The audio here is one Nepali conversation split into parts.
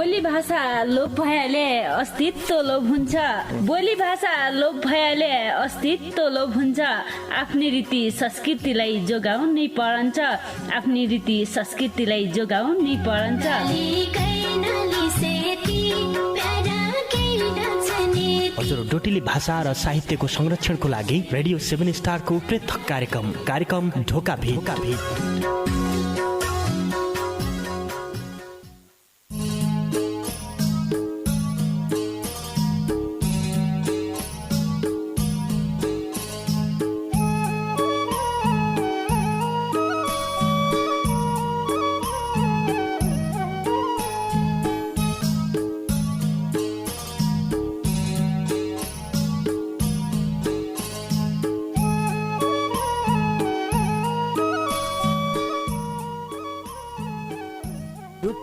बोली भाषा लोप भएले अस्तित्व लोप हुन्छ। बोली भाषा लोप भएले अस्तित्व लोप हुन्छ। आफ्नै रीति संस्कृतिलाई जोगाउनै परन्छ। आफ्नै रीति संस्कृतिलाई जोगाउनै परन्छ। हजुर, डोटेली भाषा र साहित्यको संरक्षणको लागि रेडियो 7 स्टारको पृथक कार्यक्रम ढोका भेट।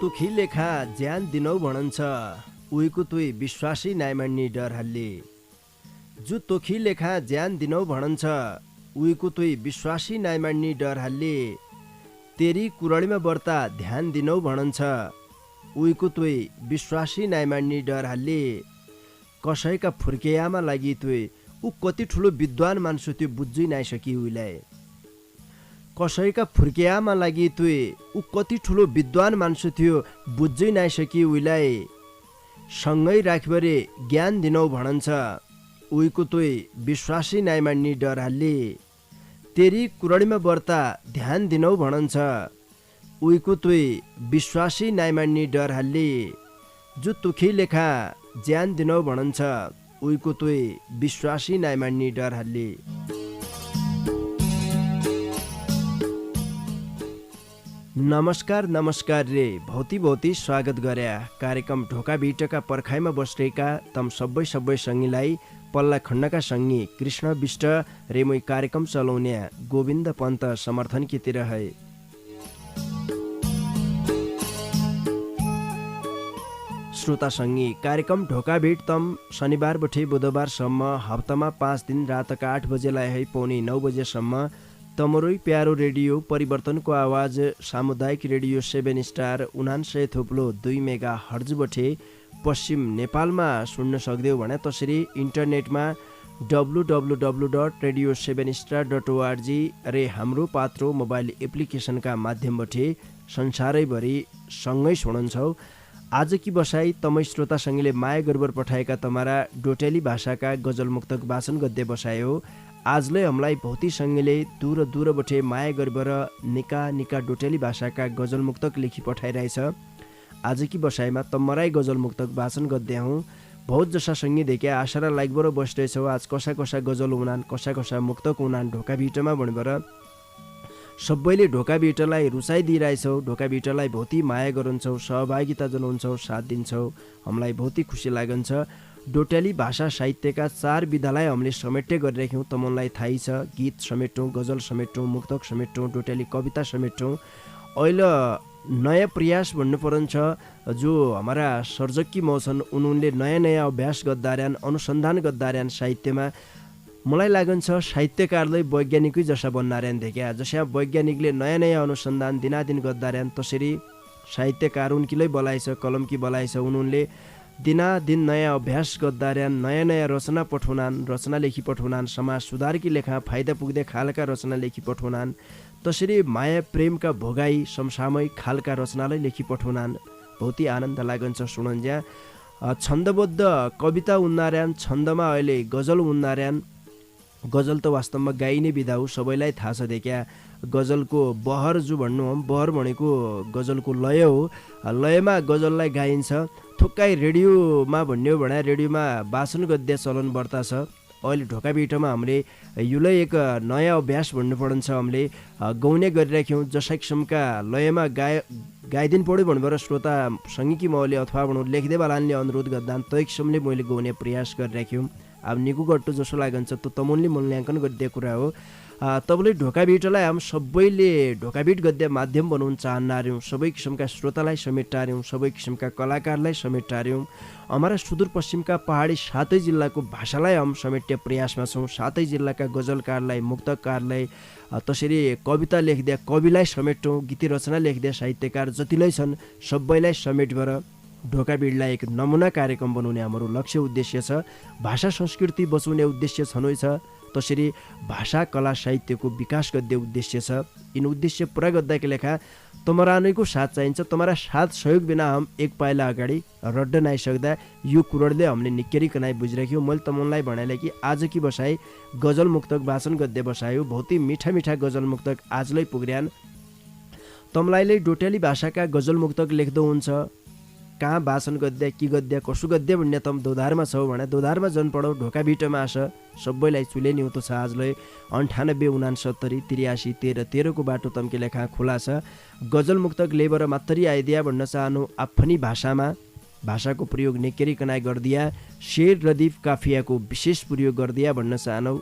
तुखी लेखा ज्यान दिनौ भणन्छ उहीको तुई विश्वासी नाइमान्ने डर हल्ले। जु तोखी लेखा ज्यान दिनौ भणन्छ उहीको तुई विश्वासी नाइमान्ने डर हल्ले। तेरी कुरणीमा बर्ता ध्यान दिनौ भणन्छ उहीको तुई विश्वासी नाइमान्ने डर हल्ले। कसैका फुर्केयामा लागि तुई ऊ कति ठुलो विद्वान मान्छे त्यो बुझ्नै नाइसकी उइलाई। कसैका फुर्केयामा लागि तुई ऊ कति ठुलो विद्वान मान्छे थियो बुझ्नै नाइसकी उइलाई। सँगै राखिबरे ज्ञान दिनौ भणन्छ उहीको तुई विश्वासी नाइमान्ने डर हल्ले। तेरी कुरणीमा बर्ता ध्यान दिनौ भणन्छ उहीको तुई विश्वासी नाइमान्ने डर हल्ले। जो तुखी लेखा ज्यान दिनौ भणन्छ उहीको तुई विश्वासी नाइमान्ने डर हल्ले। नमस्कार रे स्वागत गर्या कार्यक्रम ढोका भिटका पर्खाइमा बसेका तम सबै सङ्गीलाई पल्ला खण्डका सङ्गी कृष्ण विष्ट रे मुई कार्यक्रम चलाउने गोविन्द पन्त समर्थन कितिर है। श्रोता सङ्गी कार्यक्रम ढोका भिट तम शनिबार बठे बुधबारसम्म हप्तामा 5 दिन रातका 8 बजेलाई है पौने 9 बजेसम्म तमरोई प्यारो रेडियो परिवर्तनको आवाज सामुदायिक रेडियो 7 स्टार 99.2 मेगा हर्ज बठे पश्चिम नेपालमा सुन्न सक्दैौ भने त्यसरी इन्टरनेटमा www.radio7star.org रे हाम्रो पात्रो मोबाइल एप्लिकेसनका माध्यमबाट संसारैभरि सँगै सुनन्छौ। आज की बसाई तमै श्रोता सङ्गीले माया गर्बर पठाएका तमारा डोटेली भाषाका गजल मुक्तक वाचन गद्य बसायो। आजले हमलाई भौती सङ्गीले दूर बठे माया गर्बर निका डोटेली भाषाका गजल मुक्तक लेखी पठाइरहेछ। आज की बसाइमा तमराई गजल मुक्तक वाचन गद्य हूँ। बहुत जसा सङ्गी देखे आशा र लाइकबाट बस्दैछौ। आज कसा गजल हुनान् कसा मुक्तक हुनान् ढोका भिटमा भनेर सबैले ढोका भिटलाई रुचाइदिइरहेछौ। ढोका भिटलाई भौती माया गरुन्छौ, सहभागिता जनाउँछौ, साथ दिन्छौ। हामीलाई भौती खुसी लागन्छ। डोटेली भाषा साहित्यका 4 विधालाई हामीले समेट्टे गरिरहेछौँ। तमनलाई थाहै छ। गीत समेट्यौँ, गजल समेट्यौँ, मुक्तक समेट्यौँ, डोटेली कविता समेट्यौँ। अहिले नयाँ प्रयास भन्नु पर्छ जो हमारा सर्जकी मौछन् उनले नयाँ अभ्यास गद्दार्यान्, अनुसन्धान गद्दार्यान् साहित्यमा। मलाई लागन्छ साहित्यकारले वैज्ञानिकै जसा बन्नार्यान् देख्या। जसा वैज्ञानिकले नयाँ अनुसन्धान दिनादिन गद्दार्यान् त्यसरी साहित्यकार उनकीलाई बोलाइछ, कलमकी बोलाइछ। उनले दिनादिन नयाँ अभ्यास गद्दार्यान्, नयाँ रचना पठाउनान्, रचना लेखी पठाउनान्, समाज सुधारकी लेखा फाइदा पुग्दै खालका रचना लेखी पठाउनान्। त्यसरी माया प्रेमका भोगाई समसामयिक खालका रचनालाई लेखी पठाउनान्। बहुतै आनन्द लागन्छ सुनन्ज्या। छन्दबद्ध कविता उन्नार्यान्, छन्दमा अहिले गजल उन्नार्यान्। गजल त वास्तवमा गाइने विधा हो, सबैलाई थाहा छ देख्या। गजलको बहर जो भन्नु हो, बहर भनेको गजलको लय हो। लयमा गजललाई गाइन्छ। थुक्काइ रेडियोमा भन्ने हो भने रेडियोमा वाचन गद्य चलन बढ्ता छ। अहिले ढोका भिटमा हामीले युलै एक नयाँ अभ्यास भन्नु पर्छ। हामीले गाउने गरिराख्यौँ। जसा किसिमका लयमा गाइदिनु पऱ्यो भनेर श्रोता सङ्गीकी मौले अथवा भनौँ लेख्दै बालानले अनुरोध गर्दा तै किसिमले मैले गाउने प्रयास गरिराख्यौँ। अब निको गट्टो जसो लागन्छ त तमुनले मूल्याङ्कन गरिदिएको कुरा हो। तपाईँले ढोका भिटलाई हामी सबैले ढोका भिट गद्य माध्यम बनाउन चाहन्नार्यौँ। सबै किसिमका श्रोतालाई समेटार्यौँ, सबै किसिमका कलाकारलाई समेटार्यौँ। हमारा सुदूरपश्चिमका पहाडी 7 जिल्लाको भाषालाई हम समेट्ने प्रयासमा छौँ। 7 जिल्लाका गजलकारलाई, मुक्तकारलाई, त्यसरी कविता लेख्दै कविलाई समेट्यौँ। गीत रचना लेख्दै साहित्यकार जतिलाई छन् सबैलाई समेटभर ढोकाभिडलाई एक नमुना कार्यक्रम बनाउने हाम्रो लक्ष्य उद्देश्य छ। भाषा संस्कृति बचाउने उद्देश्य छँदै छ, त्यसरी भाषा कला साहित्यको विकास गर्दै उद्देश्य छ। यिन उद्देश्य पुरा गर्दाका लेखा तमरानैको साथ चाहिन्छ। तुम्हारा साथ सहयोग बिना हम एक पाइला अगाडि रड्ड नाइ सक्दा यो कुरोले हमले निक्केरिकनाइ बुझिराख्यो। मैले तमनलाई भनेले कि आज की बसाई गजल मुक्तक वाचन गद्य बसायो, बहुतै मिठा मिठा गजल मुक्तक आजलाई पुग्र्यान। तमलाईले डोटेली भाषाका गजल मुक्तक लेख्दो हुन्छ, कहाँ वाचन गद्य कि गद्य कसो गद्य भन्ने तम दोधारमा छौ भने दोधारमा जन पढौ, ढोका भिटमा आस सबैलाई चुले न्युतो छ। आजलाई 98 69 83 13 13 को बाटो तम्के लेखा खुला छ। गजल मुक्तक लेबर मात्रै आइदिया भन्न चाहनु, आफ्नै भाषामा भाषाको प्रयोग नेकेरिकनाइ गर्दिया, शेर रदीफ काफियाको विशेष प्रयोग गर्दिया भन्न चाहनु।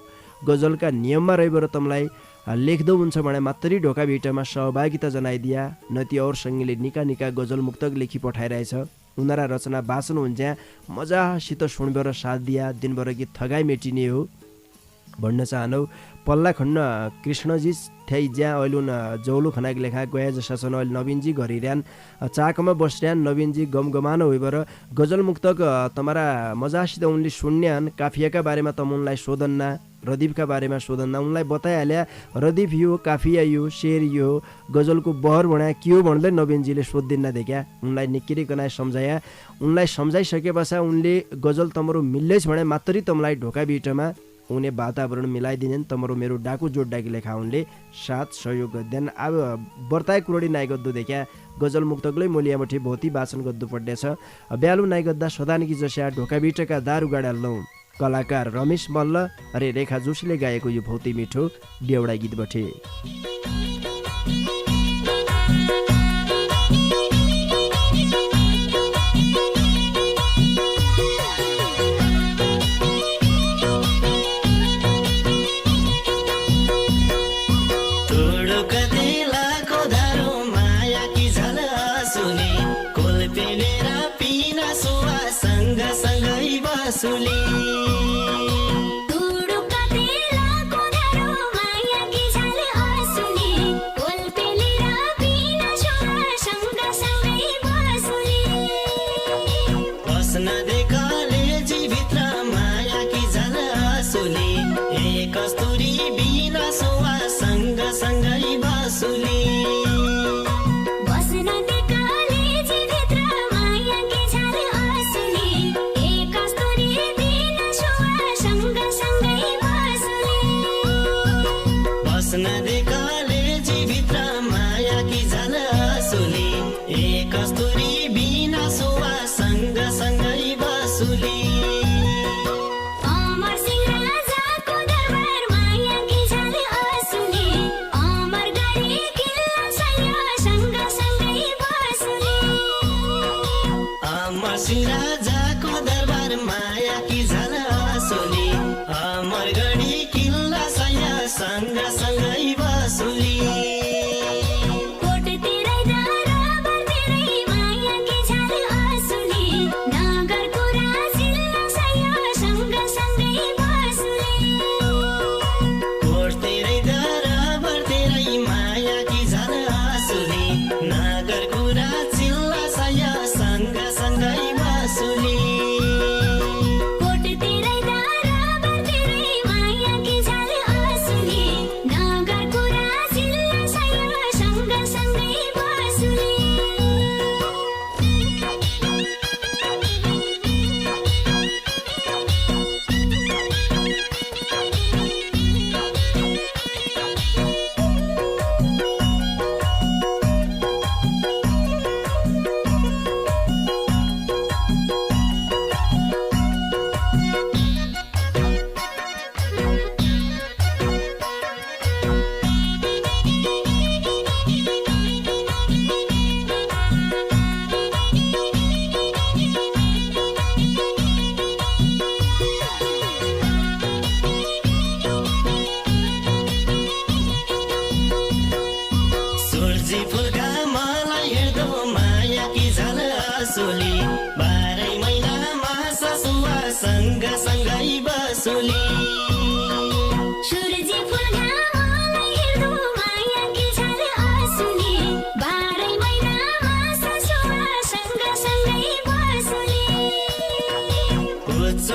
गजलका नियममा रहेबर तमलाई लेख्दो हुन्छ भने मात्रै ढोका भिटमा सहभागिता जनाइदिया। नति और सङ्गीले निका निका गजल मुक्तक लेखी पठाइरहेछ। उनीहरा रचना वाचन हुन्छ, मजासित सुनबर साथ दिया, दिनभर गीत थगाइ मेटिने हो भन्न चाहनौ। पल्ला खण्ड कृष्णजी थ्याइ ज्या अहिले जौलो खनाक लेखा गया जसा छन्। अहिले नवीनजी घरिरहन चाकमा बस्यान, नवीनजी गमगमानो होइबर गजल मुक्तक तमारा मजासित उनले सुन्यान। काफियाका बारेमा त उनलाई सोधन्ना, रदीफका बारेमा सोधन्ना, उनलाई बताइहाल्या रदीफ यो काफिया यो शेर यो गजलको बहर भण्या के हो भन्दै नवीनजीले सोधिदिन्न देख्या। उनलाई निक्किरिकनाइ सम्झाया। उनलाई सम्झाइसके पछा उनले गजल तमरो मिल्दैछ भने मात्रै तमलाई ढोका भिटमा उनी वातावरण मिलाइदिनेन्। तमरो मेरो डाकु जोड्डाकी लेखा उनले साथ सहयोग गर्दैन्। अब वर्ताय कुरोडी नाइ गद्दो देख्या गजल मुक्तकलै मोलियामठी भौती वाचन गद्दु पर्नेछ। ब्यालु नाइ गद्दा सदानकी जस्या ढोका भिटका दारु गाडाल्नौ। कलाकार रमेश मल्ल अरे रेखा जोशीले गाएको यो भौती मिठो डेउडा गीत बठे।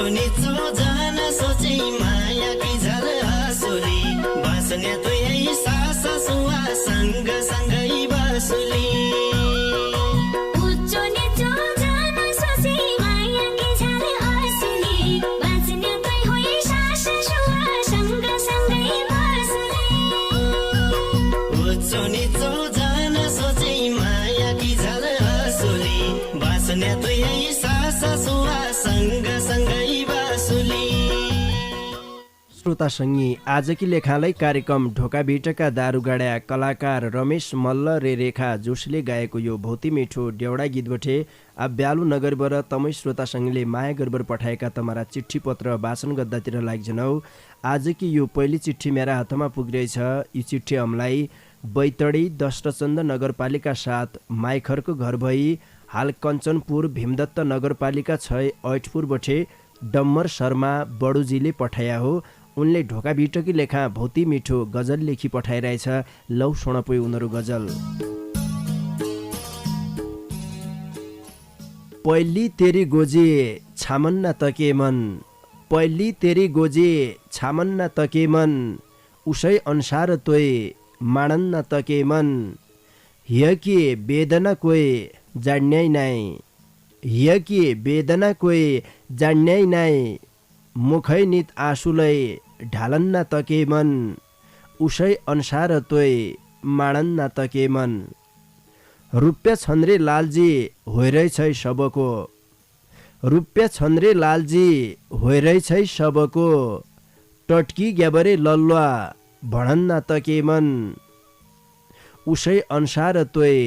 निचो जान सोचे माया की झल आसुली बाँच्ने तो यही सास सुवा सँग सँगै बाँसुली श्रोता सङ्गी आजकी लेखालाई कार्यक्रम ढोकाभिटका दारुगाडा कलाकार रमेश मल्ल रे रेखा जोशीले गाएको यो भौती मिठो डेउडा गीतबटे ब्यालु नगरबाट तमै श्रोता सङ्गीले माया गरबर पठाएका तमारा चिठी पत्र वाचन गर्दातिर लाग्जनौ। आजकी यो पहिली चिठी मेरा हातमा पुगिरहेछ। यो चिठी हमलाई बैतडी दशरचन्द नगरपालिका 7 माइखरको घर भई हाल कञ्चनपुर भीमदत्त नगरपालिका 6 ऐठपुरबटे डम्बर शर्मा बडुजीले पठाया हो। उनले ढोकाभिटकी लेखा भौती मिठो गजल लेखी पठाइरहेछ। लौ सुनपोइ उनीहरू गजल। पहिली तेरी गोजे छामन्ना तके मन, पहिली तेरी गोजे छामन्ना तके मन, उसै अनुसार तोय माणन्ना तके मन, हिय कि वेदना कोय जान्याय नाय, हिय कि वेदना कोय जान्याय नाय, मुखै नित आँसुलै ढालन्ना तके मन, उसै अनुसार तोय माणन्ना तके मन, रुप्या छन्द्रे लालजी होइरहेछ सबको, रुप्या छन्द्रे लालजी होइरहेछ सबको, टट्की ग्याबरे लल्वा भणन्ना तके मन, उसै अनुसार तोय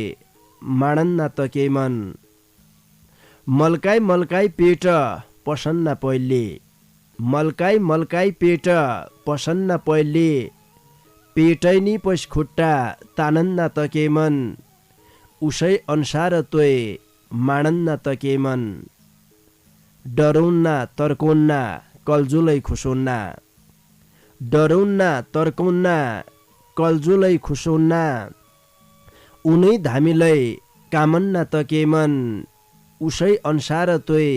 माणन्ना तके मन, मल्काई मल्काई पेट पसन्ना पहिले, मल्काई मल्काई पेट पसन्ना पहिले, पेटैनी पस खुट्टा तानन्ना तके मन, उसै अनुसार तोय माणन्ना तके मन, डरौन्ना तर्कौन्ना कल्जुलै खुसौन्ना, डरौन्ना तर्कौन्ना कल्जुलै खुसौन्ना, उनै धामीलै कामन्ना तके मन, उसै अनुसार तोय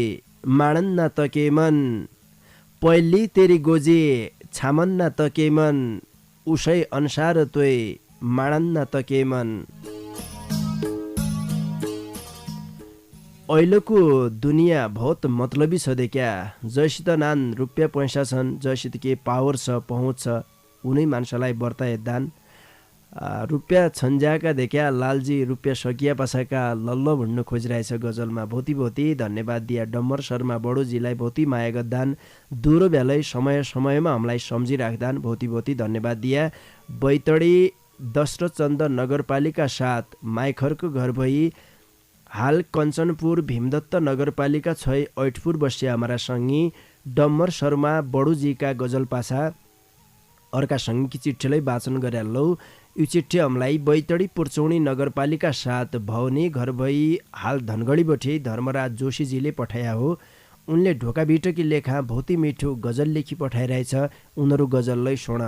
माणन्ना तके मन, पहिली तेरी गोजे छामन्ना तके मन, उसै अनुसार तोय माणन्ना तके मन। अहिलेको दुनियाँ बहुत मतलबी छ देखिया। जैसित नान रुपियाँ पैसा छन्, जैसित के पावर छ पहुँच छ, उनै मान्छेलाई वर्ताए दान। रुपियाँ छन्ज्याका देखिया लालजी रुपियाँ सकिया पासाका लल्ल भन्नु खोजिरहेछ गजलमा। भौती भौती धन्यवाद दिया डम्बर शर्मा बडोजीलाई भौती माया गद्दान। दुरो बेलै समय समयमा हामीलाई सम्झिराख्दान। भौती भौती धन्यवाद दिया। बैतडी दशरथचन्द नगरपालिका 7 माइखरको घर भई हाल कञ्चनपुर भीमदत्त नगरपालिका 6 ऐठपुर बस्या हमारा सङ्गी डम्बर शर्मा बडुजीका गजल पासा अर्का सङ्गीकी चिठीलाई वाचन गरेलौ। यो चिठी हामीलाई बैतडी पुर्चौनी नगरपालिका 7 भवनी घर भई हाल धनगढीबटे धर्मराज जोशीजीले पठाया हो। उनले ढोकाभिटकी लेखा भौती मिठो गजल लेखी पठाइरहेछ। उनीहरू गजललाई सुन।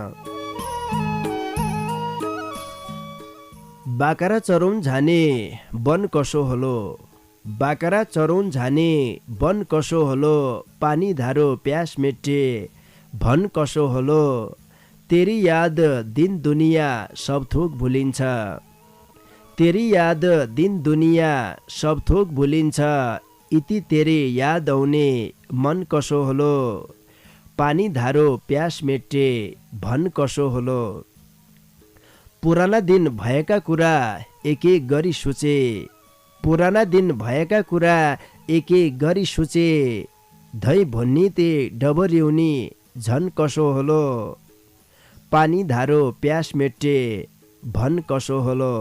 बाकरा चरौन झाने वन कसो होलो, बाकरा चरौन झाने वन कसो होलो, पानी धारो प्यास मेटे भन कसो होलो, तेरी याद दिन दुनिया सब थोक भुलिन्छ, तेरी याद दिन दुनिया सब थोक भुलिन्छ, इति तेरे याद आउने मन कसो होलो, पानी धारो प्यास मेटे भन कसो होलो, पुराना दिन भएका कुरा एक एक गरी सोचे, पुराना दिन भएका कुरा एक एक गरी सोचे, धै भन्नी ते डबर्यौनी झन कसो होलो, पानी धारो प्यास मेटे भन कसो होलो,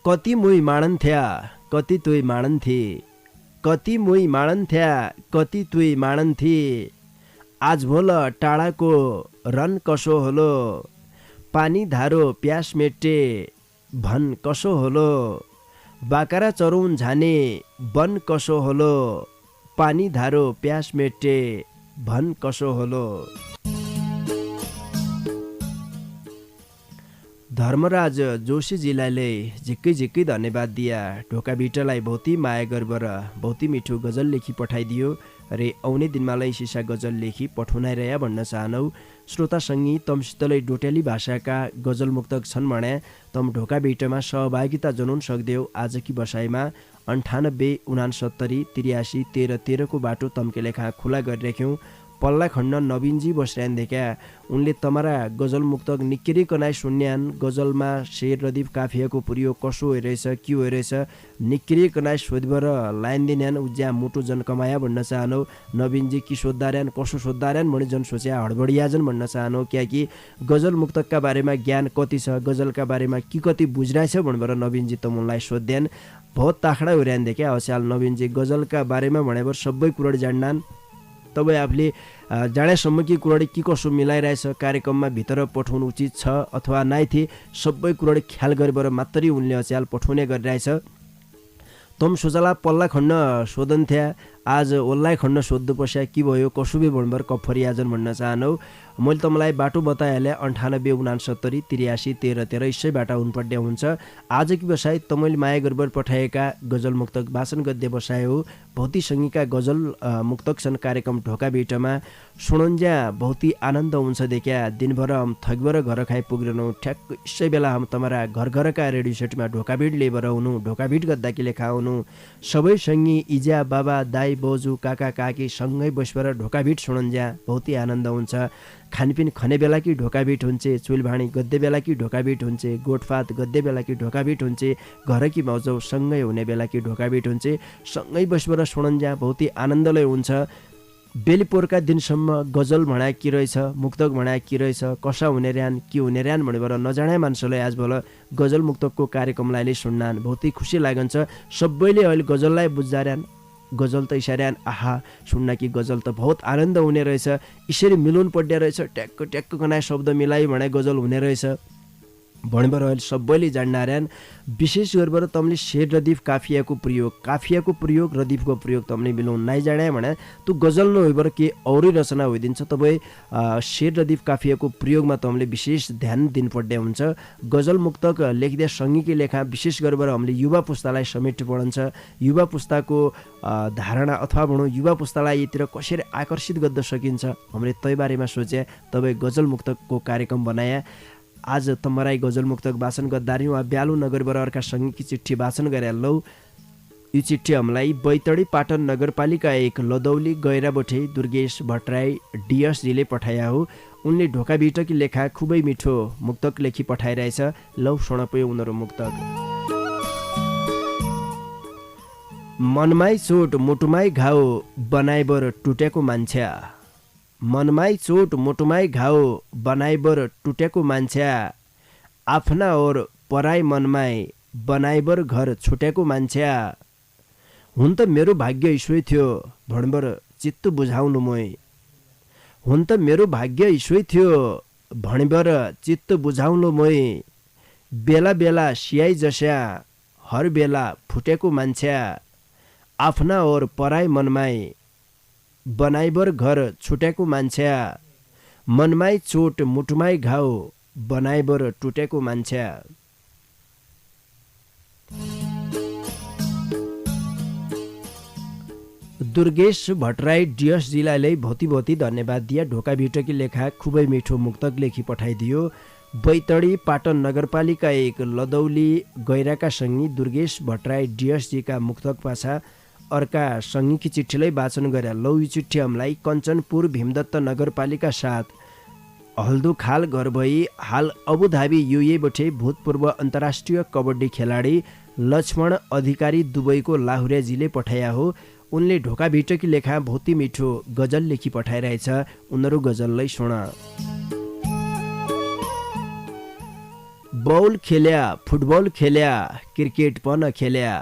कति मुई माणन्थ्या कति तुई माणन्थे, कति मुई माणन्थ्या कति तुई माणन्थे, आज भोल टाढाको रन कसो होलो, पानी धारो प्यास मेटे भन कसो होलो, बाकरा चरौन झाने वन कसो होलो, पानी धारो प्यास मेटे भन कसो होलो। धर्मराज जोशीजीलाई झिक्कै झिक्कै धन्यवाद दिया। ढोकाभिटलाई बहुती माया गरेर बहुती मिठो गजल लेखी पठाइदियो रे आउने दिनमालाई सिसा गजल लेखी पठाउनाइरह्या भन्न चाहनौ। श्रोतासँगी तमसितलै डोटेली भाषाका गजल मुक्तक छन् भने तम ढोकाभिटमा सहभागिता जनाउन सक्देऊ। आजकी बसाइमा 98 69 83 13 13 को बाटो तम्के लेखा खुला गरिराख्यौँ। पल्ला खण्ड नवीनजी बसिरहन देखा उनले तमारा गजल मुक्तक निकै कनाइ सुन्यान। गजलमा शेर रदीफ काफियाको प्रयोग कसो हेरेछ के हेरेछ निकै कनाइ सोधबर लाइन दिन्यान। उज्या मुटु जन कमाया भन्न चाहनौ। नवीनजी कि सोद्धार्यान कसो सोद्धार्यान भने जन सोच्या हडबडिया जन भन्न चाहनौ। क्याकि गजल मुक्तकका बारेमा ज्ञान कति छ, गजलका बारेमा कि कति बुझ्नाइछ भनेर नवीनजी त मुनलाई सोध्यान। बहुत ताखडा होर्यान देख्या हस्याल नवीनजी गजलका बारेमा भनेर सबै कुरा जान्नान्। तपाईँ आफूले जानेसम्म कि कुरा के कसो मिलाइरहेछ कार्यक्रममा भित्र पठाउनु उचित छ अथवा नाइथे सबै कुरा ख्याल गरेर मात्रै उनले अच्याल पठाउने गरिरहेछ। तम सोचला पल्ला खण्ड सोधन्थ्या आज ओल्लाइ खण्ड सोध्नु पर्छ के भयो कसुबे भणभर कफरियाजन भन्न चाहनौ। मैले तमलाई बाटो बताइहालेँ 98 69 83 13 13 यसैबाट हुनुपर्ने हुन्छ। आजकी बसाइ तमैले माया गरेर पठाएका गजल मुक्तक वाचन गद्य बसाइ हो। भौती सङ्गीका गजल मुक्तक छन् कार्यक्रम ढोकाभिटमा सुनन्ज्या बहुती आनन्द हुन्छ देख्या। दिनभर हम थकबर घर खाइ पुग्रेनौँ ठ्याक्क यसै बेला हम तमारा घर घरका रेडियो सेटमा ढोकाभिट लेबर आउनु ढोकाभिट गद्दाकी लेखा आउनु। सबै सङ्गी इजा बाबा दाई बोजू काका काकी सँगै बसेर ढोकाभिट सुनन्ज्या बहुती आनन्द हुन्छ। खानपिन खने बेला कि ढोकाभिट हुन्छ, चुलभाँडी गद्दे बेला कि ढोकाभिट हुन्छ, गोठफात गद्दे बेला कि ढोकाभिट हुन्छ, घर कि मौजौ सँगै हुने बेला कि ढोकाभिट हुन्छ। सँगै बसेर सुनन्ज्या बहुती आनन्दले हुन्छ। बेलिपोरका दिनसम्म गजल भणा के रहेछ, मुक्तक भणा के रहेछ, कसा हुने र्यान के हुने र्यान भनेर नजाने मान्छेलाई आजभोल गजल मुक्तकको कार्यक्रमलाई सुन्नान् बहुती खुसी लागन्छ। सबैले अहिले गजललाई बुझ्दा र्यान गजल त इसार्यान आहा सुन्न कि गजल त बहुत आनन्द हुने रहेछ, यसरी मिलाउनु पर्ने रहेछ, ट्याक्क ट्याक्क कनाइ शब्द मिलाइ भने गजल हुने रहेछ भनेर अहिले सबैले जान्नार्यान। विशेष गरेर तमले शेर रदीफ काफियाको प्रयोग रदीफको प्रयोग तमले मिलाउनु नाइ जाने भने त्यो गजल नभएर के औरै रचना होइदिन्छ। तपाईँ शेर रदीफ काफियाको प्रयोगमा तमले विशेष ध्यान दिनुपर्ने हुन्छ। गजल मुक्तक लेख्दै सङ्गीकै लेखा विशेष गरेर हामीले युवा पुस्तालाई समेट्नु पर्छ। युवा पुस्ताको धारणा अथवा भनौँ युवा पुस्तालाई यतिर कसरी आकर्षित गर्न सकिन्छ हामीले तै बारेमा सोचे तपाईँ गजल मुक्तकको कार्यक्रम बनाया। आज तमराई गजल मुक्तक वाचन गद्दार्यौँ। ब्यालु नगरबाट अर्का सङ्गीकी चिठी वाचन गरे लौ। यो चिठी हामीलाई बैतडी पाटन नगरपालिका 1 लदौली गैराबोठे दुर्गेश भट्टराई डिएसजीले पठाया हो। उनले ढोकाभिटकी लेखा खुबै मिठो मुक्तक लेखी पठाइरहेछ। लौ सुनपयो उनीहरू मुक्तक। मनमाई चोट मुटुमाई घाउ बनाइबर टुटेको मान्छे, मनमाई चोट मुटुमाई घाउ बनाइबर टुटेको मान्छे, आफ्ना और पराई मनमाई बनाइबर घर छुटेको मान्छे, हुन त मेरो भाग्य ईश्वै थियो भणबर चित्त बुझाउनु मोय, हुन त मेरो भाग्य ईश्वै थियो भणबर चित्त बुझाउनु मोय, बेला बेला सियाई जस्या हर बेला फुटेको मान्छे, आफ्ना और पराई मनमाई बनाइबर घर छुटेको मान्छे, मनमाई चोट मुटुमाई घाउ बनाइबर टुटेको मान्छे। दुर्गेश भट्टराई डिएसजीलाई भौती धन्यवाद दिया। ढोकाभिटकी लेखा खुबै मिठो मुक्तक लेखी पठाइदियो। बैतडी पाटन नगरपालिका 1 लदौली गैराका सङ्गी दुर्गेश भट्टराई डिएसजीका मुक्तक पाछा अर्का सङ्गीकी चिठीलाई वाचन गरे लौ। यो चिठी हामीलाई कञ्चनपुर भीमदत्त नगरपालिका 7 हल्दु खाल घर भई हाल अबुधाबी युएबाट भूतपूर्व अन्तर्राष्ट्रिय कबड्डी खेलाडी लक्ष्मण अधिकारी दुबईको लाहुरेजीले पठाया हो। उनले ढोकाभिटकी लेखा भौती मिठो गजल लेखी पठाइरहेछ। उनीहरू गजललाई सुन। बौल खेल्या फुटबल खेल्या क्रिकेट पन खेल्या,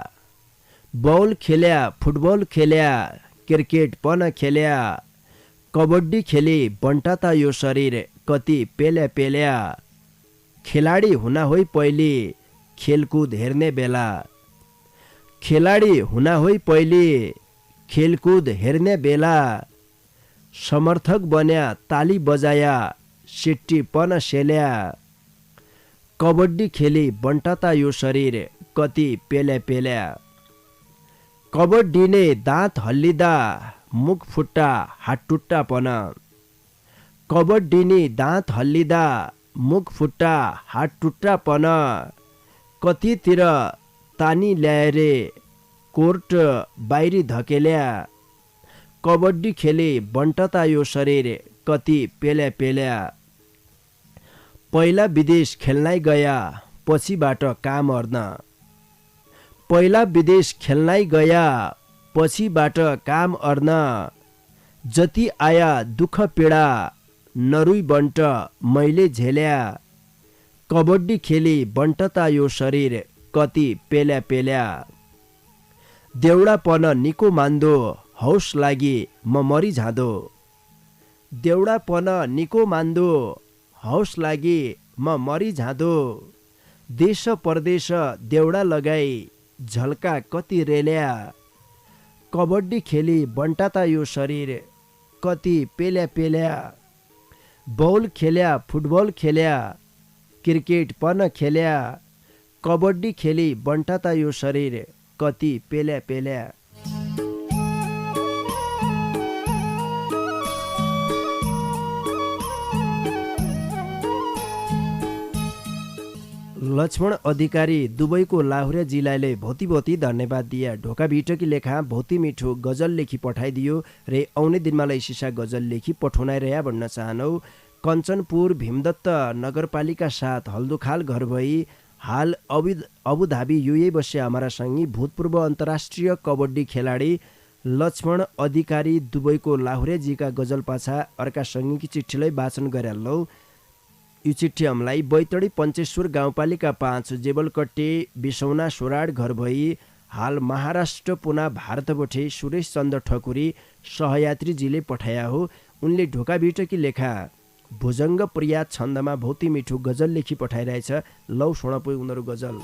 बौल खेल्या फुटबल खेल्या क्रिकेट पन खेल्या, कबड्डी खेले बन्टाता यो शरीर कति पेल्या पेल्या, खेलाडी हुना होइ पहिले खेलकुद हेर्ने बेला, खेलाडी हुना होइ पहिले खेलकुद हेर्ने बेला, समर्थक बन्या ताली बजाया सिट्टी पन सेल्या, कबड्डी खेली बन्टता यो शरीर कति पेल्या पेल्या। कबड्डी ने दाँत हल्लिँदा मुख फुट्टा हात टुट्टापन। कबड्डी ने दाँत हल्लिँदा मुख फुट्टा हात टुट्टापन। कतितिर तानी ल्याए कोर्ट बाहिरी धकेल्या। कबड्डी खेली बन्टता यो शरीर कति पेल्या पेल्या। पहिला विदेश खेल्नै गया पछिबाट काम अर्न। पहिला विदेश खेल्नै गया पछिबाट काम अर्न। जति आया दुःख पीडा नरुई बन्ट मैले झेल्या। कबड्डी खेली बन्टता यो शरीर कति पेल्या पेल्या। देउडापन निको मान्दो हौस लागि म मरि जाँदो। देउडापन निको मान्दो हौस लागि म मरि जाँदो। देश परदेश देउडा लगाई झल्का कति रेल्या। कबड्डी खेली बन्टाता यो शरीर कति पेल्या पेल्या। बौल खेल्या फुटबल खेल्या क्रिकेट पन खेल्या। कबड्डी खेली बन्टाता यो शरीर कति पेल्या पेल्या। लक्ष्मण अधिकारी दुबईको लाहुरे जिल्लाले भौती भौती धन्यवाद दिया। ढोका भिटकी लेखा भौती मिठो गजल लेखी पठाइदियो रे आउने दिनमालाई सिसा गजल लेखी पठाउनाइ रह्या भन्न चाहनौ। कञ्चनपुर भीमदत्त नगरपालिका 7 हल्दुखाल घर भई हाल अबुधाबी युए बसे हमारा संगी भूतपूर्व अन्तर्राष्ट्रिय कबड्डी खेलाडी लक्ष्मण अधिकारी दुबईको लाहुरे जीका गजल पाछा अर्का संगीकी चिठीलाई वाचन गरालौ। यो चिठी हमलाई बैतडी पञ्चेश्वर गाउँपालिका 5 जेबलकट्टे बिसौना सोराड घर भई हाल महाराष्ट्र पुना भारतबठे सुरेश चन्द्र ठकुरी सहयात्रीजीले पठाया हो। उनले ढोका भिटकी लेखा भुजङ्ग प्रिया छन्दमा भौती मिठो गजल लेखी पठाइरहेछ। लौ सुनपुई उनीहरू गजल।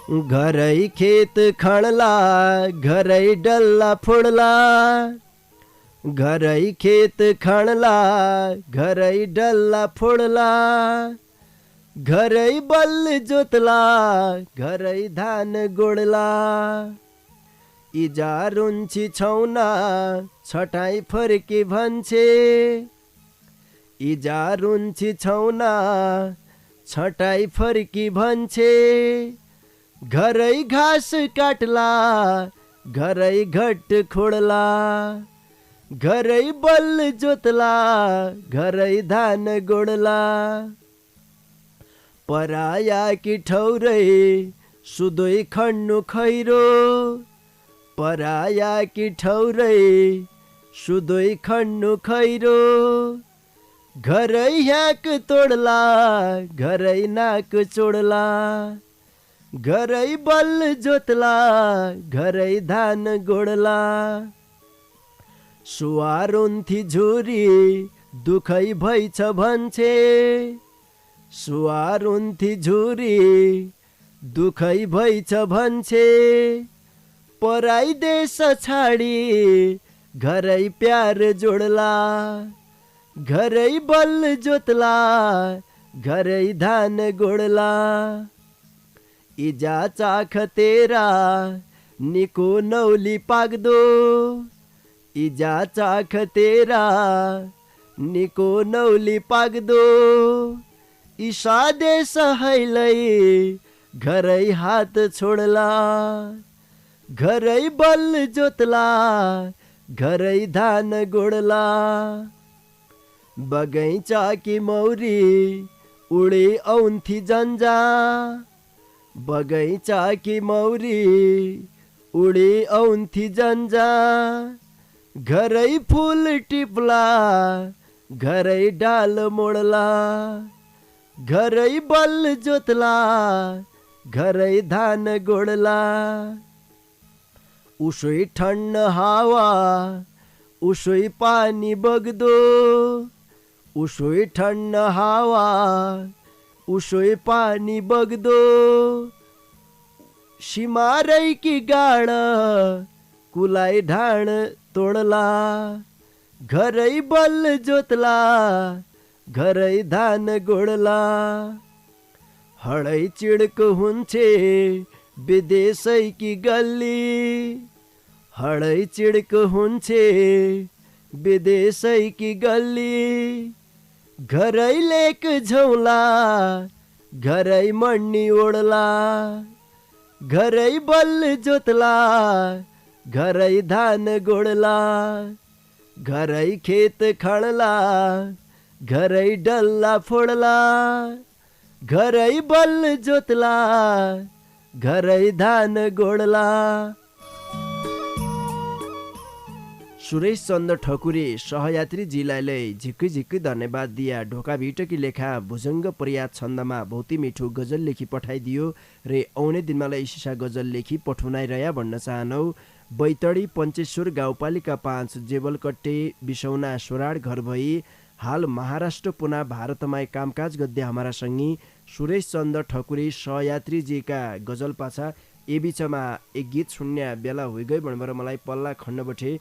घरै खेत खणला घरै डल्ला फोडला। घरै खेत खणला घरै डल्ला फोडला। घरै बल जोतला घरै धान गोडला। इजा रुन्ची छौना छटाई फर्के भन्छे। इजा रुन्ची छौना छटाई फर्की भन्छे। घरै घाँस काट्ला घरै घट खोड्ला। घरै बल जोतला घरै धान गोडला। पराया कि ठौरै सुदोइ खन्नु खैरो। पराया कि ठौरै सुदोइ खन्नु खैरो। घरै ह्याक तोड्ला घरै नाक चोड्ला। घरै बल जोतला घरै धान गोडला। सुवारुन्थी झुरी दुखै भइछ भन्छे। सुवारुन्थी झुरी दुखै भइछ भन्छे। पराई देश छाडी घरै प्यार जोड्ला। घरै बल जोतला घरै धान गोडला। इजा चाख तेरा निको नौली पाग्दो। इजा चाख तेरा निको नौली पाग्दो। ईशा देश हैलै घरै हात छोड्ला। घरै बल जोतला घरै धान गोडला। बगैँचा की मौरी उडे औन्थी जन्जा। बगैँचा की मौरी उडे औन्थी जन्जा। घरै फुल टिप्ला घरै डाल मोड्ला। घरै बल जोतला घरै धान गोडला। उसै ठण्ड हावा उसै पानी बग्दो। उसै ठण्ड हावा उसै पानी बग्दो। सिमारै कि गाड कुलाइ ढाड तोडला घरै बल जोतला घरै धान गोडला हडै चिड्को हुन्छे विदेशै कि गल्ली हडै चिड्को हुन्छे विदेशै कि गल्ली घरै लेक झौला घरै मण्डी ओड्ला घरै बल जोतला घरै धान गोडला घरै खेत खणला घरै डल्ला फोडला घरै बल जोतला घरै धान गोडला। सुरेश चन्द्र ठकुरी सहयात्रीजीलाई झिक्कै झिक्कै धन्यवाद दिया। ढोका भिटकी लेखा भुजङ्ग पर्यात छन्दमा बहुती मिठो गजल लेखी पठाइदियो रे आउने दिनमा सिसा गजल लेखी पठाउनाइरह्या भन्न चाहनौ। बैतडी पञ्चेश्वर गाउँपालिका 5 जेबलकट्टे बिसौना सोराड घर भई हाल महाराष्ट्र पुना भारतमा कामकाज गद्दे हमारा संगी सुरेश चन्द्र ठकुरी सहयात्रीजीका गजल पाछा ए बिचमा एक गीत सुन्ने बेला होइगई भनेर मलाई पल्ला खण्डबटे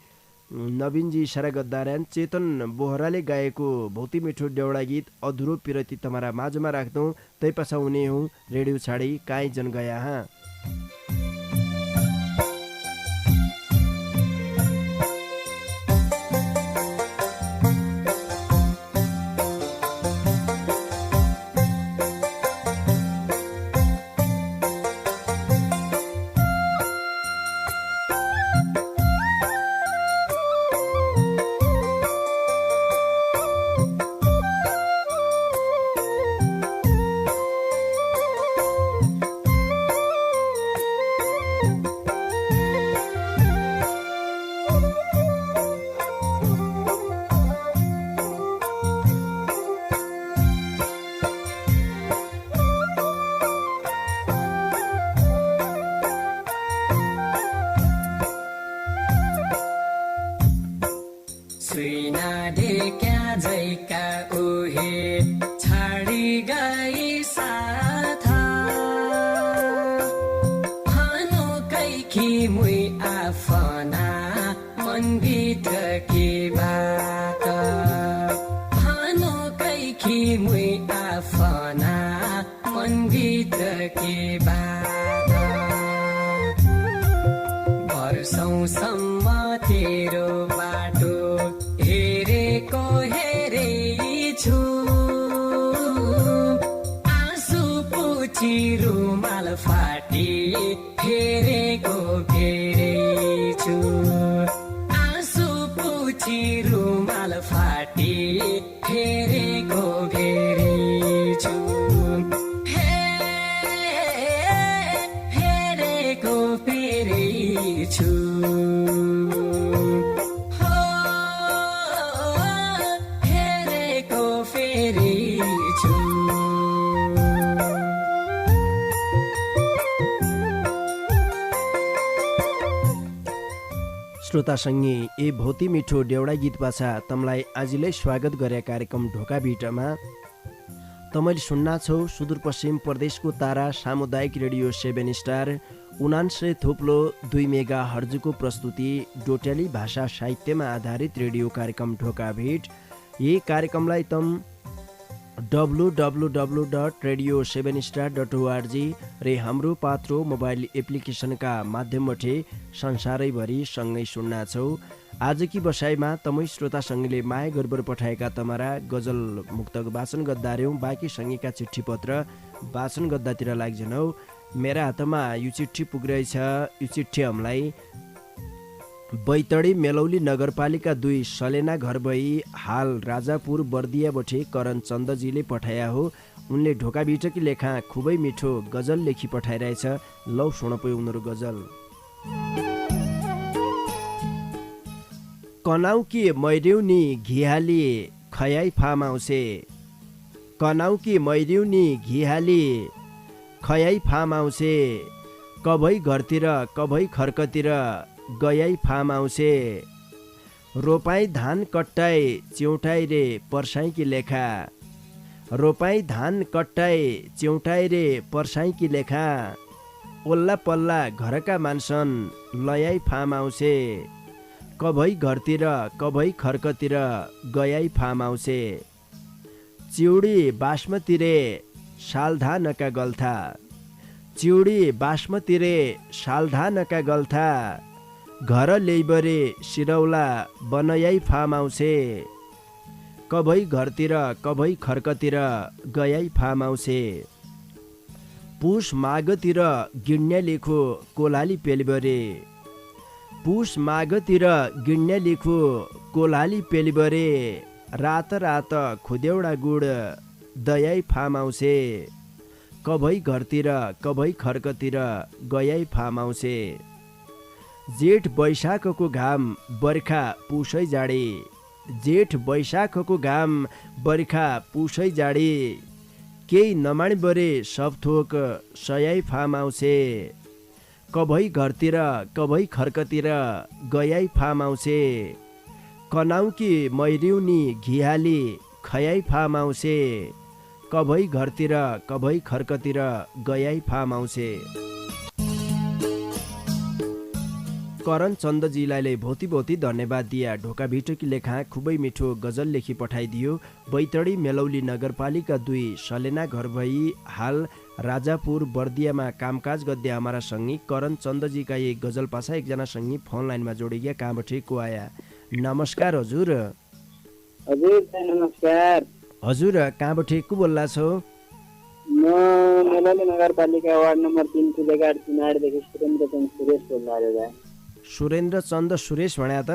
नवीनजी इसारा गद्दार्यान चेतन बोहराले गाएको भौती मिठो देउडा गीत अधुरो पिरती तमारा माझमा राख्दौँ तै पाछा हुने हूँ रेडियो छाडी काहीँ जन गया हाँ। वर्षौंसम्म तेरो बाटो हेरेको हेरेछु आँसु पुछि रुमाल फाटी फेरेको फेरेछु आँसु पुछि रुमाल फाटी फेरेको फेरेछु फेरेको फेरेछु फेरेको फेरेछु। श्रोतासँगै ए भौती मिठो देउडा गीत पाछा तमलाई आजलाई स्वागत गरे कार्यक्रम ढोका भिटमा तमैले सुन्ना छौ सुदूरपश्चिम प्रदेशको तारा सामुदायिक रेडियो 7 स्टार 99.2 मेगा हर्जको प्रस्तुति डोट्याली भाषा साहित्यमा आधारित रेडियो कार्यक्रम ढोका भिट। यही कार्यक्रमलाई तम www.radio7star.org रे हाम्रो पात्रो मोबाइल एप्लिकेसनका माध्यमबाट संसारैभरि सँगै सुन्ना छौ। आजकी बसाइमा तमै श्रोता सङ्गीले माया गर्बर पठाएका तमारा गजल मुक्तक वाचन गद्दार्यौँ। बाँकी सङ्गीका चिठी पत्र वाचन गद्दातिर लाग्जनौ। मेरा हातमा यो चिठी पुगिरहेछ। यो चिठी हामीलाई बैतडी मेलौली नगरपालिका 2 सलेना घर भई हाल राजापुर बर्दियाबठे करण चन्दजीले पठाया हो। उनले ढोका भिटकी लेखा खुबै मिठो गजल लेखी पठाइरहेछ। लौ सुनपै उनीहरू गजल। कनाउकी मैर्युनी घिहाली खयाई फामाउसे कनाउकी मैर्युनी घिहाली खयाई फामाउसे कभै घरतिर कभै खर्कतिर गयाई फाम आउँछे रोपाई धान कट्टाई च्युटाई रे पर्साई की लेखा रोपाई धान कट्टाई च्युटाई रे पर्साई की लेखा ओल्ला पल्ला घरका मान्छन् लयाई फाम आउँछे कभै घरतिर कभै खर्कतिर गयाई फाम आउँछे चिउडी बासमती रे सालधानका गल्था चिउडी बासमती रे सालधानका गल्था घर ल्याइबरे सिरौला बनयाई फाम आउँछे कभै घरतिर कभै खर्कतिर गयाई फाम आउँछे पुष माघतिर गिण्या लेखो कोलाली पेलिबरे पुष माघतिर गिण्या लेखो कोलाली पेलिबरे रात रात खुदेउडा गुड दयाई फाम आउँछे कभै घरतिर कभै खर्कतिर गयाई फाम आउँछे जेठ वैशाखको घाम बर्खा पुसै जाडे जेठ वैशाखको घाम बर्खा पुसै जाडे केही नमाणी बरे सब थोक सयाई फाम आउँछे कभै घरतिर कभै खर्कतिर गयाई फाम आउँछे कनाउकी मैरिउनी घिहाली खयाई फाम आउँछे कभै घरतिर कभै खर्कतिर गयाई फाम आउँछे करण चन्दजीलाई भौती भौती धन्यवाद दिया ढोका भिटोकी लेखा खुबै मिठो गजल लेखी पठाइदियो बैतडी मेलौली नगरपालिका 2 सलेना घर भई हाल राजापुर बर्दियामा कामकाज गद्दे हमारा सङ्गी करण चन्दजीका एक गजल पासा एकजना सङ्गी फोन लाइनमा जोडिया कहाँबाट को आया नमस्कार हजुर हजुर नमस्कार हजुर कहाँबाट को बोल्ला छौ म मेलौली नगरपालिका वार्ड नम्बर 3 कुलेगाड चिनाडदेखि सुरेन्द्र चन्द सुरेश बोल्दै सुरेन्द्र चन्द सुरेश भन्या त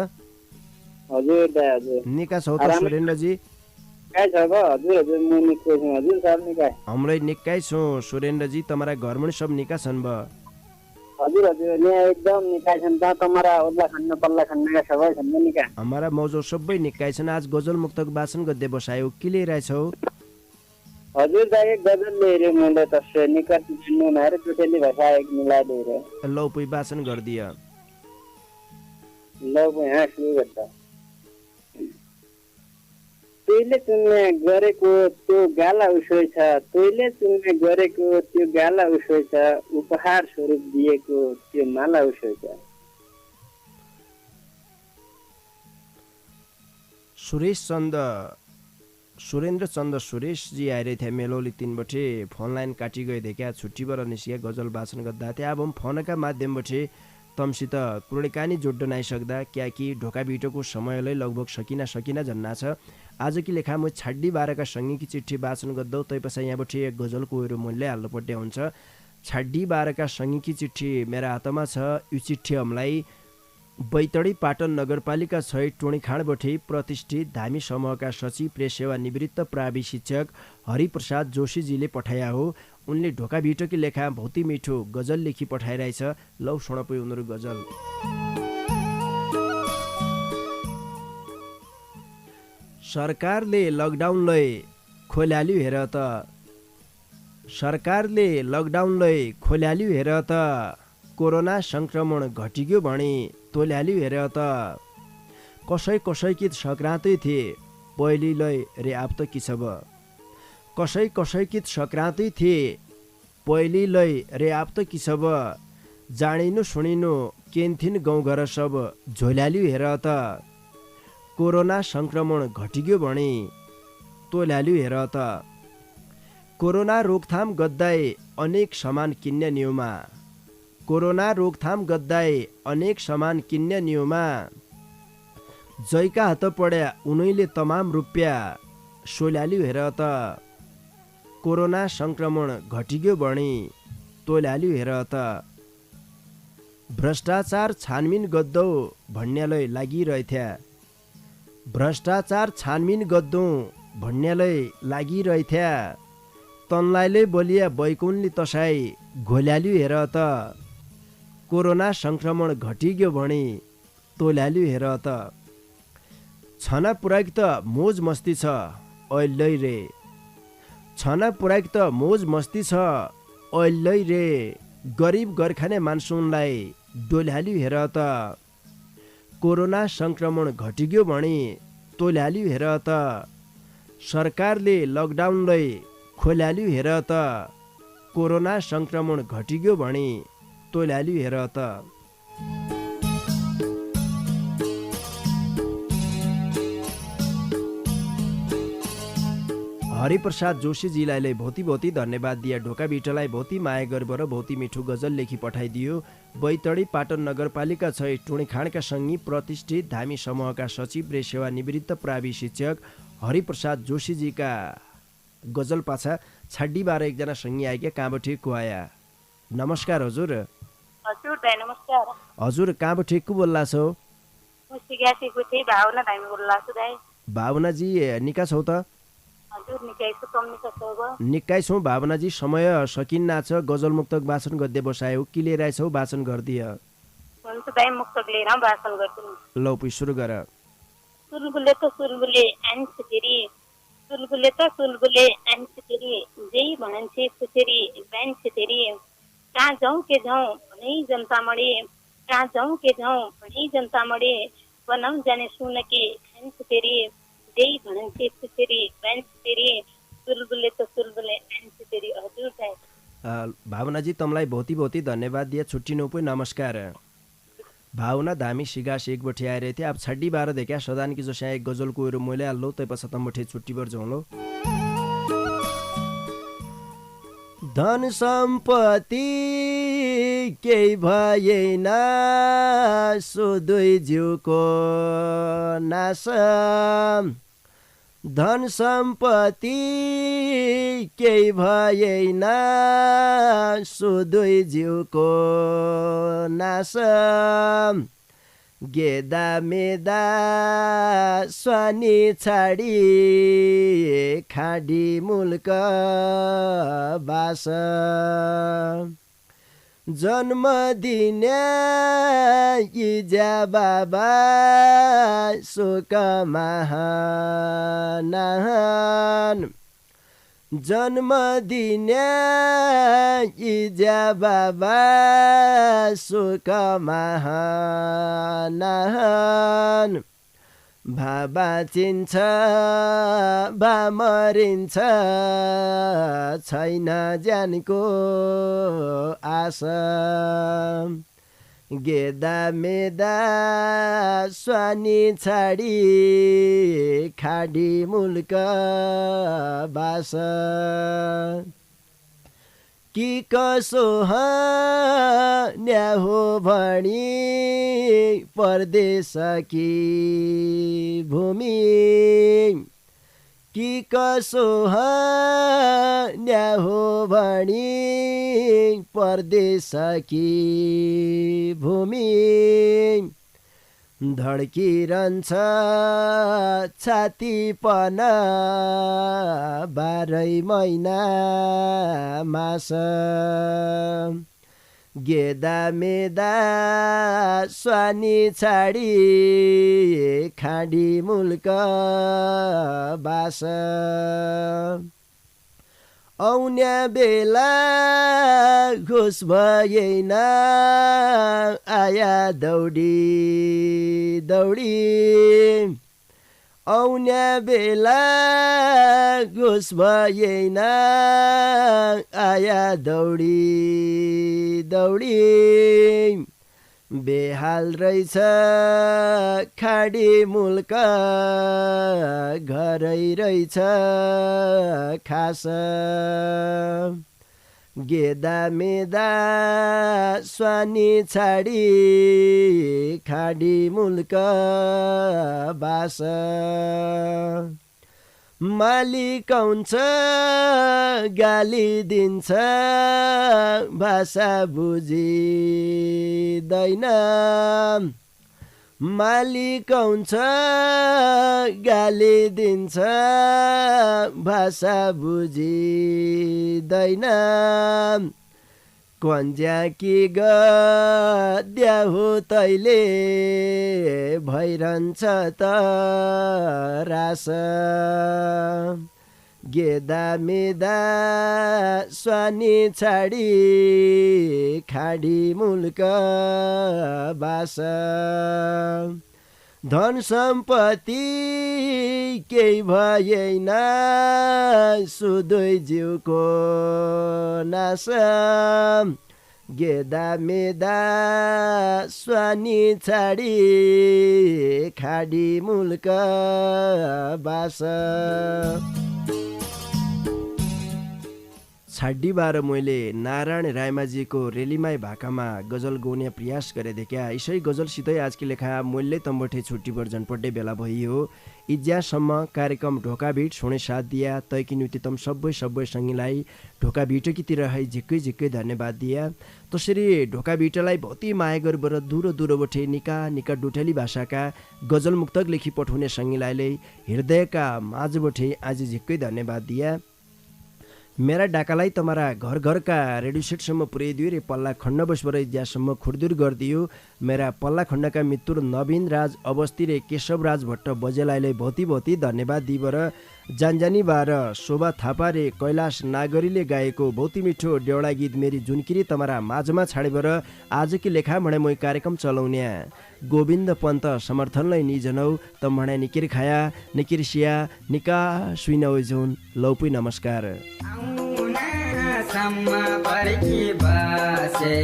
हजुर दाइ हजुर निका छौ त सुरेन्द्रजी काय छ ग हजुर हजुर म निकै छु हजुर सब निकाय हमरै निकै छौँ सुरेन्द्रजी तमारा घरमा पनि सब निका छन् ब हजुर हजुर यहाँ एकदम निकाय छन् त तमारा ओद्ला खण्ड पल्ला खण्डका सबै छन् निका हमारा मौजो सबै निकाय छन् आज गजल मुक्तक वाचन गद्दे बसायो के लिइरहेछौ हजुर दाइ एक गजल लिएर मैले तस्य निकट जिन्नु मारे टोटली भाषा एक मिला दिएर लौ पुई वाचन गर्दिय ल यहाँ सुरु गर्दा तैले तुमले गरेको त्यो गाला उसोइ छ तैले तुमले गरेको त्यो गाला उसोइ छ उपहार स्वरूप दिएको त्यो माला उसोइ छ सुरेन्द्र चन्द सुरेशजी आइरहे थिए मेलौली 3 बटे फोन लाइन काटी गए देखा छुट्टीबाट निस्किया गजल वाचन गर्दा थिए अब हम फोनका माध्यमबाट तमसित कुरणिकानी जोड्न नाइ सक्दा क्याकि ढोका बिटोको समयलाई लगभग सकिना जन्ना छ आज कि लेखा म छाड्डी बारका सङ्गीकी चिठी वाचन गर्दौ तैपछा यहाँबाट एक गजलको एरो मूल्य हाल्नुपर्ने हुन्छ छाड्डी बारका सङ्गीकी चिठी मेरा हातमा छ यो चिठी हमलाई बैतडी पाटन नगरपालिका 6 टोणीखाँडबाट प्रतिष्ठित धामी समूहका सचिव प्रेस सेवा निवृत्त प्रावि शिक्षक हरिप्रसाद जोशीजीले पठाया हो उनले ढोका भिटोकी लेखा भौती मिठो गजल लेखी पठाइरहेछ लौ सुनपै उनीहरू गजल सरकारले लकडाउनलाई खोल्याल्यो हेर त सरकारले लकडाउनलाई खोल्याल्यो हेर त कोरोना संक्रमण घटिग्यो भने तोल्याल्यो हेर त कसै कसैकी सक्रान्तै थिए पहिलीलाई रे आप त कि छ ब कसै कसैकी सक्रान्तै थिए पहिलीलाई रे आप त कि छ ब जानिनु सुनिनु केन्थिन गाउँघर सब झोल्याल्यो हेर त कोरोना संक्रमण घटिग्यो भने तोल्याल्यो हेर त कोरोना रोकथाम गद्दाए अनेक सामान किन्ने न्युमा कोरोना रोकथाम गद्दाए अनेक सामान किन्ने न्युमा जैका हात पड्या उनैले तमाम रुपियाँ सोल्याल्यो हेर त कोरोना संक्रमण घटिग्यो भने तोल्याल्यो हेर त भ्रष्टाचार छानबिन गद्दौ भन्नेलाई लागिरहेथ्या भ्रष्टाचार छानबिन गद्दौ भन्नेलाई लागिरहेथ्या तन्लाइले बलिया बैकुनले तसाई घोल्याल्यो हेर त कोरोना संक्रमण घटिग्यो भने तोल्याल्यो हेर त छना पुराक त मोज मस्ती छ ऐलै रे छना पुराक त मोज मस्ती छ ऐलै रे गरिब गर्खाने मान्छौलाई डोल्याल्यो हेर त कोरोना संक्रमण घटिग्यो भने तोल्याल्यो हेर त सरकारले लकडाउनलाई खोल्याल्यो हेर त कोरोना संक्रमण घटिग्यो भने तोइलाल्यो हेर त। हरिप्रसाद जोशीजीलाई भौती भौती धन्यवाद दिया। ढोका बिटलाई भौती माया गरेर भौती मिठो गजल लेखी पठाइदियो। बैतडी पाटन नगरपालिका 6 टुँडीखाँडका सङ्गी प्रतिष्ठित धामी समूहका सचिव रे सेवानिवृत्त प्रावि शिक्षक हरिप्रसाद जोशीजीका गजल पाछा छाड्डीबाट एकजना सङ्गी आएका कहाँबाट को आया। नमस्कार हजुर। हजुर दाइ नमस्कार। हजुर कहाँबाट को बोल्ला छौ? सिगासीको थिए भावना धामी बोल्ला छु दाइ। भावनाजी निका छौ त? हजुर निकै छु, कम निका छौ। निकै छौ भावनाजी। समय सकिन्ना छ, गजल मुक्तक वाचन गद्य बसायो कि लिएर आइछौ वाचन गर्दिय? हुन्छ दाइ मुक्तक लिएर वाचन गर्छु। लौ पुइ सुरु गर। सुलबुले त सुलबुले आन्छ फेरि, सुलबुले त सुलबुले आन्छ फेरि, जेही भनन्छे खुसेरी बान्छ फेरि, कहाँ जाउँ के जाउँ भनै जनता मरे, कहाँ जाउँ के जाउँ भनै जनता मरे, बनाउँ जाने सुन के खान्छ फेरि, जेही भनन्छे खुसेरी बान्छ फेरि, सुलबुले त सुलबुले आन्छ फेरि। हजुर दाइ। भावनाजी तमलाई भौती भौती धन्यवाद दिया। छुट्टिनु पो नमस्कार। भावना धामी सिगास एक बठे आएर थिए। अब छड्डी 12 देखा सदान की जो एक गजल को मैले आलो तै पछा तम बठे छुट्टी बर जाउलो। धन सम्पत्ति केही भएन सुदुई जिउको नाश, धन सम्पत्ति केही भएन सुदुई जिउको नाश, गेदा मेदा स्वानी छाडी खाडी मुल्क बास, जन्म दिने इजा बाबा सुक महान, जन्म दिने इजा बाबा सुक महान, बाबा चिन्छ बा मरिन्छ छैन ज्यानको आशा, गेदा मेदा स्वानी छाडी खाडी मुल्क बास, कि कसो न्या हो भणी परदेश की भूमि, कि कसो न्या हो भणी परदेश की भूमि, धड्किरहन्छ छातीपन 12 महिना मास, गेदा मेदा स्वानी छाडी खाडी मुल्क बास, औन्या बेला घुस भएन आया दौडी दौडी, औन्या बेला घुस भएन आया दौडी दौडी, बेहाल रहेछ खाडी मुल्क घरै रहेछ खास, गेदा मेदा स्वानी छाडी खाडी मुल्क बास, मालिक आउँछ गाली दिन्छ भाषा बुझिँदैन, मालिक आउँछ गाली दिन्छ भाषा बुझिँदैन, कन्ज्या कि गद्या हो तैले भइरहन्छ त रास, गेदा मेदा स्वानी छाडी खाडी मुल्क बास, धन सम्पत्ति केही भएन सुदुई जिउको नाश, गेदा मेदा स्वानी छाडी खाडी मुल्क बास छाड्डीबार मैले नारायण रायमाझीको रेलीमाई भाकामा गजल गाउने प्रयास गरे देखा यसै गजलसितै आजकी लेखा मूल्य तम्बठे छुट्टी वर्जन पड्डे बेला भइयो इज्यासम्म कार्यक्रम ढोकाभिट सोणे साथ दिया तैकी न्युतितम सबै सङ्गीलाई ढोकाभिटकीतिर है झिक्कै धन्यवाद दिया तसरी ढोकाभिटलाई भौती माया गरेर दूर बठे निका डुटेली भाषाका गजल मुक्तक लेखी पठाउने सङ्गीलाई हृदयका माझबठे आज झिक्कै धन्यवाद दिया मेरा डाकालाई तमारा घरका रेडियो सेटसम्म पुर्याइदियो रे पल्ला खण्ड बसबाट इज्यासम्म खुरदुर गरिदियो मेरा पल्ला खण्डका मित्र नवीन राज अवस्थी रे केशव राज भट्ट बजेलाईलाई भौती धन्यवाद दिबर जानजानी बार शोभा थापा रे कैलाश नागरीले गाएको भौती मिठो डेउडा गीत मेरी जुनकिरी तमारा माझमा छाडेबर आजकी लेखा मणे मै कार्यक्रम चलाउने गोविन्द पन्त समर्थनलाई निजनौ त मणे निकिर खाया निकिर सिया निका सुइनौ जुन लौपै नमस्कार सम्म पर्खी बसे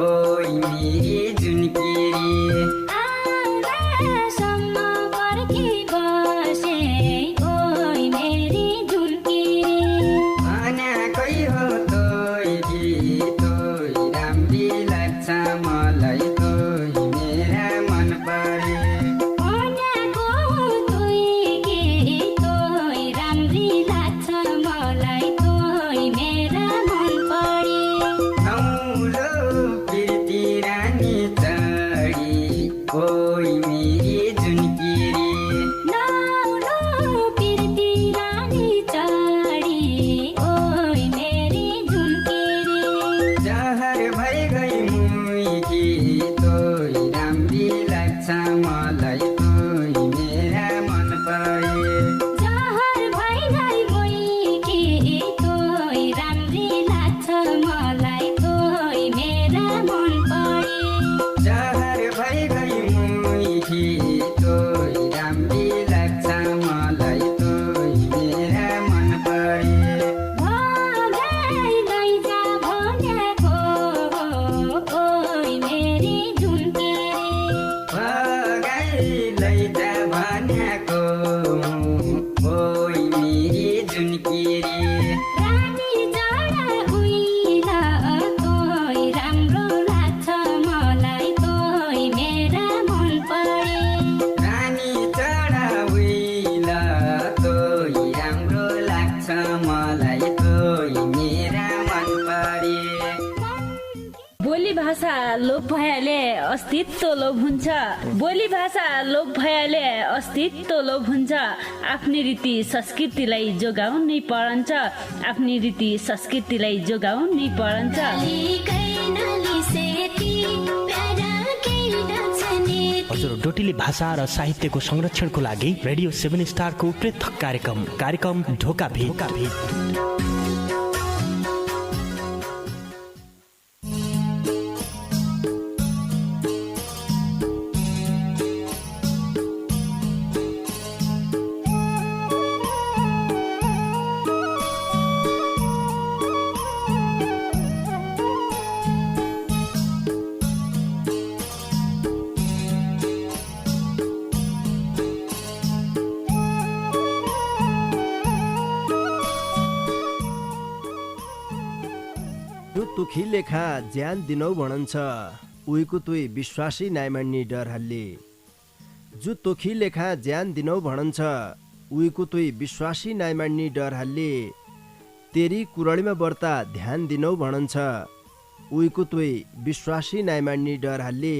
ओइ मेरी जुनकिरी अस्तित्व लोभ हुन्छ बोली भाषा लोप भएले अस्तित्व लोभ हुन्छ आफ्नै रीति संस्कृतिलाई जोगाउनै परन्छ आफ्नै रीति संस्कृतिलाई जोगाउनै परन्छ हजुर डोटिली भाषा र साहित्यको संरक्षणको लागि रेडियो 7 स्टारको पृथक कार्यक्रम ढोकाभिट तुखी लेखा ज्यान दिनौ भणन्छ उइको तुई विश्वासी नाइमान्नी डर हल्ले जु तोखी लेखा ज्यान दिनौ भणन्छ उइको तुई विश्वासी नाइमान्नी डर हल्ले तेरी कुरडीमा बर्ता ध्यान दिनौ भणन्छ उइको तुई विश्वासी नाइमान्नी डर हल्ले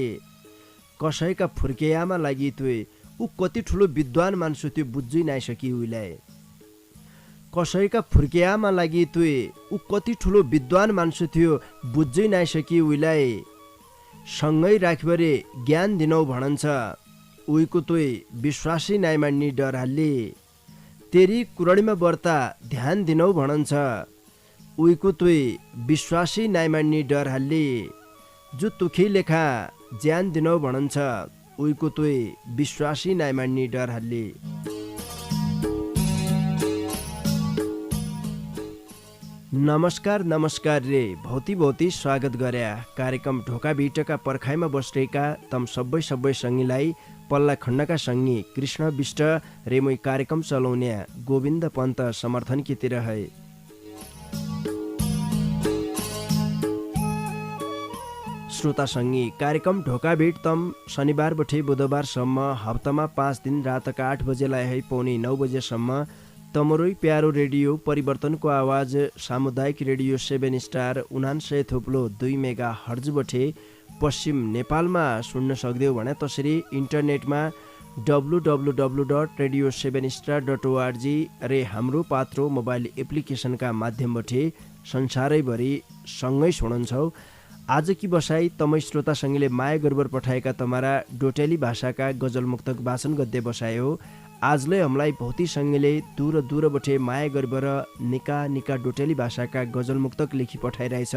कसैका फुर्केयामा लागि तुई उ कति ठुलो विद्वान मान्छे त्यो बुझ्नै नाइसकी उइलाई कसैका फुर्केयामा लागि तुई उ कति ठुलो विद्वान मान्छे थियो बुझ्नै नाइसकी उइलाई सँगै राखिबरे ज्ञान दिनौ भणन्छ उइको तुई विश्वासी नाइमान्नी डर हल्ले तेरी कुरडीमा बर्ता ध्यान दिनौ भणन्छ उइको तुई विश्वासी नाइमान्नी डर हल्ले जो तुखी लेखा ज्यान दिनौ भणन्छ उइको तुई विश्वासी नाइमान्नी डर हल्ले नमस्कार नमस्कार रे भौती भौती स्वागत गर्या कार्यक्रम ढोका भिटका पर्खाइमा बसेका तम सबै सङ्गीलाई पल्ला खण्डका सङ्गी कृष्ण विष्ट रे मुई कार्यक्रम चलाउने गोविन्द पन्त समर्थन कितिर है। श्रोता सङ्गी कार्यक्रम ढोका भिट तम शनिबार बठे बुधबारसम्म हप्तामा 5 दिन रातका 8 बजेलाई है पौने 9 बजेसम्म तमरोई प्यारो रेडियो परिवर्तनको आवाज सामुदायिक रेडियो 7 स्टार 99.2 मेगा हर्ज बठे पश्चिम नेपालमा सुन्न सक्दियो भने त्यसरी इन्टरनेटमा www.radio7star.org रे हाम्रो पात्रो मोबाइल एप्लिकेसनका माध्यमबाट संसारैभरि सँगै सुनन्छौ। आज की बसाई तमै श्रोता सङ्गीले माया गर्बर पठाएका तमारा डोटेली भाषाका गजल मुक्तक वाचन गद्य बसायो। आजले हमलाई भौती सङ्गीले दूर दूर बठे माया गर्बर निका निका डोटेली भाषाका गजल मुक्तक लेखी पठाइरहेछ।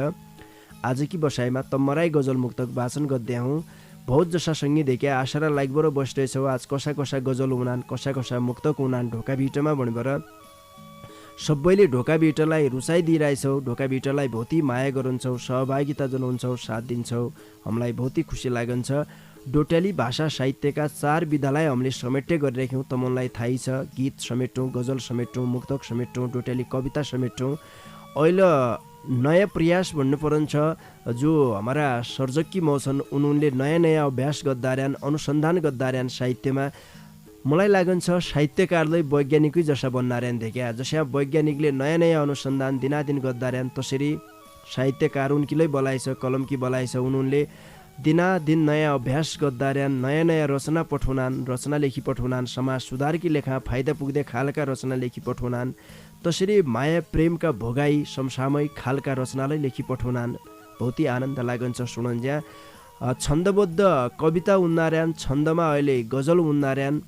आज की बसाइमा तमराई गजल मुक्तक वाचन गद्या हुँ। बहुत जसा सङ्गी देखे आशा र लाइकबाट बस्दैछौ। आज कसा कसा गजल हुनान् कसा कसा मुक्तक हुनान् ढोका भिटमा भनेर सबैले ढोका भिटलाई रुचाइदिइरहेछौ। ढोका भिटलाई भौती माया गरुन्छौ, सहभागिता जनाउँछौ, साथ दिन्छौ। हामीलाई भौती खुसी लागन्छ। डोटेली भाषा साहित्यका 4 विधालाई हामीले समेट्टे गरिरहेछौँ। तमनलाई थाहै छ। गीत समेट्यौँ, गजल समेट्यौँ, मुक्तक समेट्यौँ, डोटेली कविता समेट्यौँ। अहिले नयाँ प्रयास भन्नु पर्छ जो हमारा सर्जकी मौछन् उनले नयाँ नयाँ अभ्यास गद्दार्यान्, अनुसन्धान गद्दार्यान् साहित्यमा। मलाई लागन्छ साहित्यकारले वैज्ञानिकै जसा बन्नार्यान् देख्या। जसमा वैज्ञानिकले नयाँ नयाँ अनुसन्धान दिनादिन गद्दार्यान् त्यसरी साहित्यकार उनकीलाई बोलाइछ, कलमकी बोलाइछ। उनले दिनादिन नयाँ अभ्यास गद्दार्यान्, नयाँ नयाँ रचना पठाउनान्, रचना लेखी पठाउनान्, समाज सुधारकी लेखा फाइदा पुग्दै खालका रचना लेखी पठाउनान्। त्यसरी माया प्रेमका भोगाई समसामयिक खालका रचनालाई लेखी पठाउनान्। बहुतै आनन्द लागन्छ सुनन्ज्या। छन्दबद्ध कविता उन्नार्यान्, छन्दमा अहिले गजल उन्नार्यान्।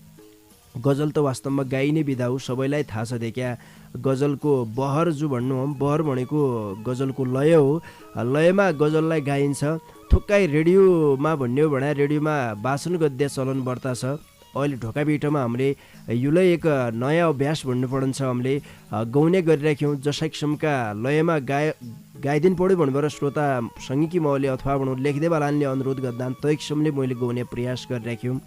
गजल त वास्तवमा गाइने विधा हो, सबैलाई थाहा छ देख्या। गजलको बहर जो भन्नु हो, बहर भनेको गजलको लय हो। लयमा गजललाई गाइन्छ। थुक्कै रेडियोमा भन्ने हो भने रेडियोमा वाचन गद्य चलन बढ्ता छ। अहिले ढोका भिटमा हामीले युलै एक नयाँ अभ्यास भन्नु पर्छ। हामीले गाउने गरिराख्यौँ। जसा किसिमका लयमा गाइदिनु पऱ्यो भनेर श्रोता सङ्गीकी मौले अथवा भनौँ लेख्दै बालानले अनुरोध गर्दा तै किसिमले मैले गाउने प्रयास गरिराख्यौँ।